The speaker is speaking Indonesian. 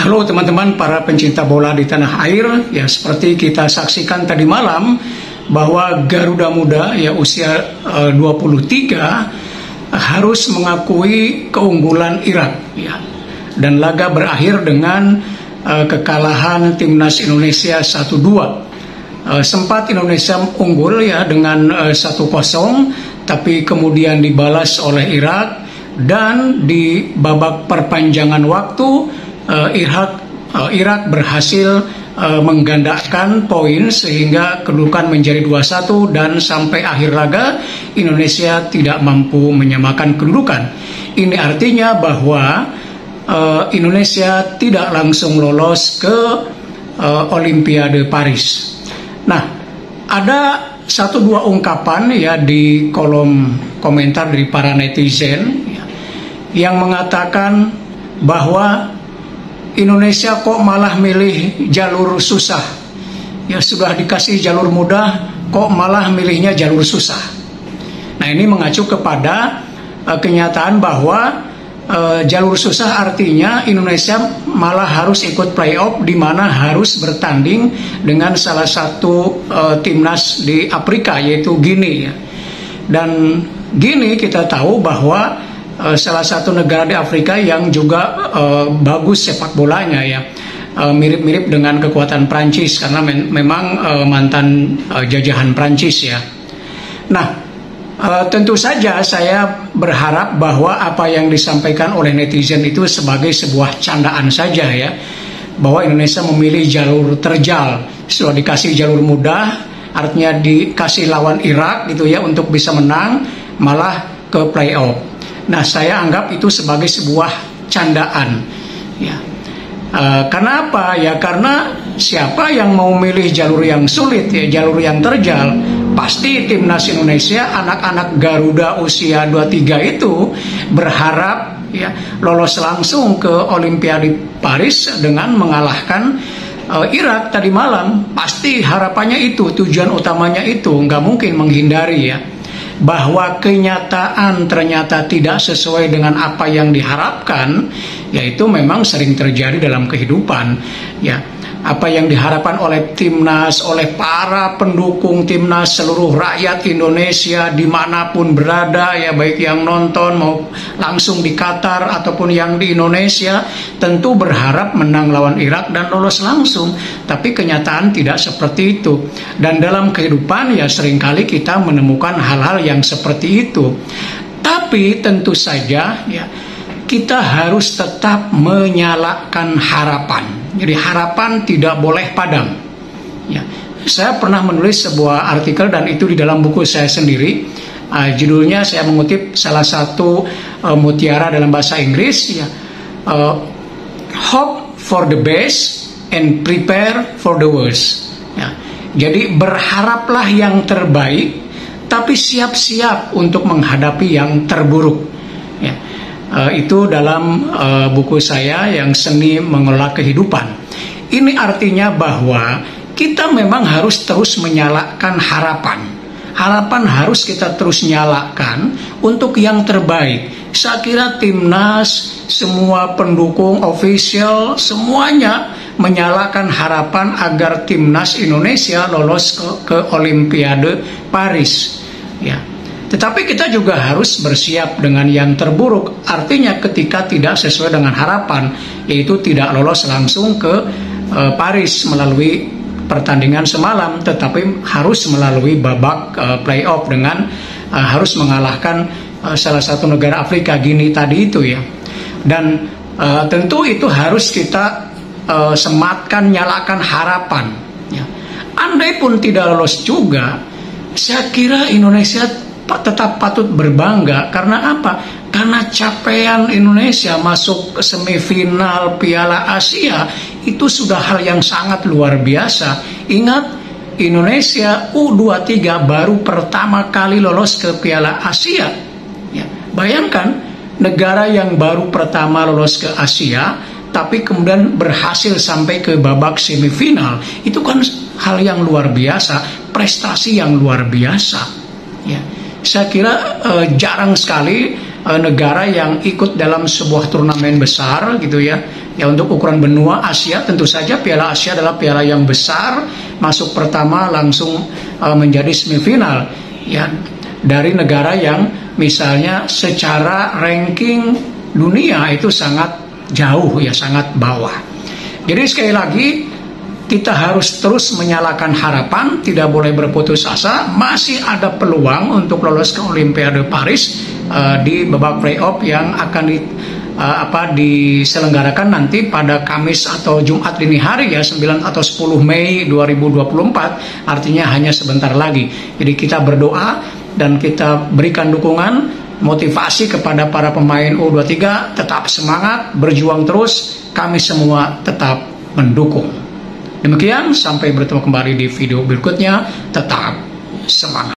Halo teman-teman para pencinta bola di tanah air. Ya, seperti kita saksikan tadi malam bahwa Garuda Muda ya usia 23 harus mengakui keunggulan Irak ya. Dan laga berakhir dengan kekalahan timnas Indonesia 1-2. Sempat Indonesia unggul ya dengan 1-0, tapi kemudian dibalas oleh Irak, dan di babak perpanjangan waktu Irak berhasil menggandakan poin sehingga kedudukan menjadi 2-1, dan sampai akhir laga Indonesia tidak mampu menyamakan kedudukan. Ini artinya bahwa Indonesia tidak langsung lolos ke Olimpiade Paris. Nah, ada 1-2 ungkapan ya di kolom komentar dari para netizen ya, yang mengatakan bahwa Indonesia kok malah milih jalur susah. Ya sudah dikasih jalur mudah, kok malah milihnya jalur susah. Nah, ini mengacu kepada kenyataan bahwa jalur susah artinya Indonesia malah harus ikut playoff, di mana harus bertanding dengan salah satu timnas di Afrika, yaitu Guinea. Dan Guinea kita tahu bahwa salah satu negara di Afrika yang juga bagus sepak bolanya ya, mirip-mirip dengan kekuatan Prancis karena memang mantan jajahan Prancis ya. Nah, tentu saja saya berharap bahwa apa yang disampaikan oleh netizen itu sebagai sebuah candaan saja ya, bahwa Indonesia memilih jalur terjal. Sudah dikasih jalur mudah, artinya dikasih lawan Irak gitu ya untuk bisa menang, malah ke playoff. Nah, saya anggap itu sebagai sebuah candaan ya. Karena apa ya? Karena siapa yang mau milih jalur yang sulit ya, jalur yang terjal, pasti timnas Indonesia, anak-anak Garuda usia 23 itu berharap ya lolos langsung ke Olimpiade Paris dengan mengalahkan Irak tadi malam. Pasti harapannya itu, tujuan utamanya itu, nggak mungkin menghindari ya. Bahwa kenyataan ternyata tidak sesuai dengan apa yang diharapkan, yaitu memang sering terjadi dalam kehidupan ya. Apa yang diharapkan oleh timnas, oleh para pendukung timnas, seluruh rakyat Indonesia dimanapun berada ya, baik yang nonton mau langsung di Qatar ataupun yang di Indonesia, tentu berharap menang lawan Irak dan lolos langsung. Tapi kenyataan tidak seperti itu. Dan dalam kehidupan ya seringkali kita menemukan hal-hal yang seperti itu. Tapi tentu saja ya, kita harus tetap menyalakan harapan. Jadi harapan tidak boleh padam. Ya, saya pernah menulis sebuah artikel dan itu di dalam buku saya sendiri. Judulnya saya mengutip salah satu mutiara dalam bahasa Inggris. Ya, hope for the best and prepare for the worst. Ya, jadi berharaplah yang terbaik, tapi siap-siap untuk menghadapi yang terburuk. Ya. Itu dalam buku saya yang Seni Mengelola Kehidupan. Ini artinya bahwa kita memang harus terus menyalakan harapan. Harapan harus kita terus nyalakan untuk yang terbaik. Saya kira timnas, semua pendukung, official, semuanya menyalakan harapan agar timnas Indonesia lolos ke Olimpiade Paris. Ya. Tetapi kita juga harus bersiap dengan yang terburuk. Artinya ketika tidak sesuai dengan harapan, yaitu tidak lolos langsung ke Paris melalui pertandingan semalam, tetapi harus melalui babak playoff dengan harus mengalahkan salah satu negara Afrika, Guinea tadi itu ya. Dan tentu itu harus kita sematkan, nyalakan harapan ya. Andai pun tidak lolos juga, saya kira Indonesia tetap patut berbangga. Karena apa? Karena capaian Indonesia masuk ke semifinal Piala Asia itu sudah hal yang sangat luar biasa. Ingat, Indonesia U23 baru pertama kali lolos ke Piala Asia ya. Bayangkan, negara yang baru pertama lolos ke Asia tapi kemudian berhasil sampai ke babak semifinal. Itu kan hal yang luar biasa, prestasi yang luar biasa ya. Saya kira jarang sekali negara yang ikut dalam sebuah turnamen besar gitu ya. Ya, untuk ukuran benua Asia tentu saja Piala Asia adalah piala yang besar, masuk pertama langsung menjadi semifinal ya, dari negara yang misalnya secara ranking dunia itu sangat jauh ya, sangat bawah. Jadi sekali lagi kita harus terus menyalakan harapan, tidak boleh berputus asa, masih ada peluang untuk lolos ke Olimpiade Paris di babak playoff yang akan diselenggarakan nanti pada Kamis atau Jumat dini hari ya, 9 atau 10 Mei 2024, artinya hanya sebentar lagi. Jadi kita berdoa dan kita berikan dukungan, motivasi kepada para pemain U23, tetap semangat, berjuang terus, kami semua tetap mendukung. Demikian, sampai bertemu kembali di video berikutnya, tetap semangat.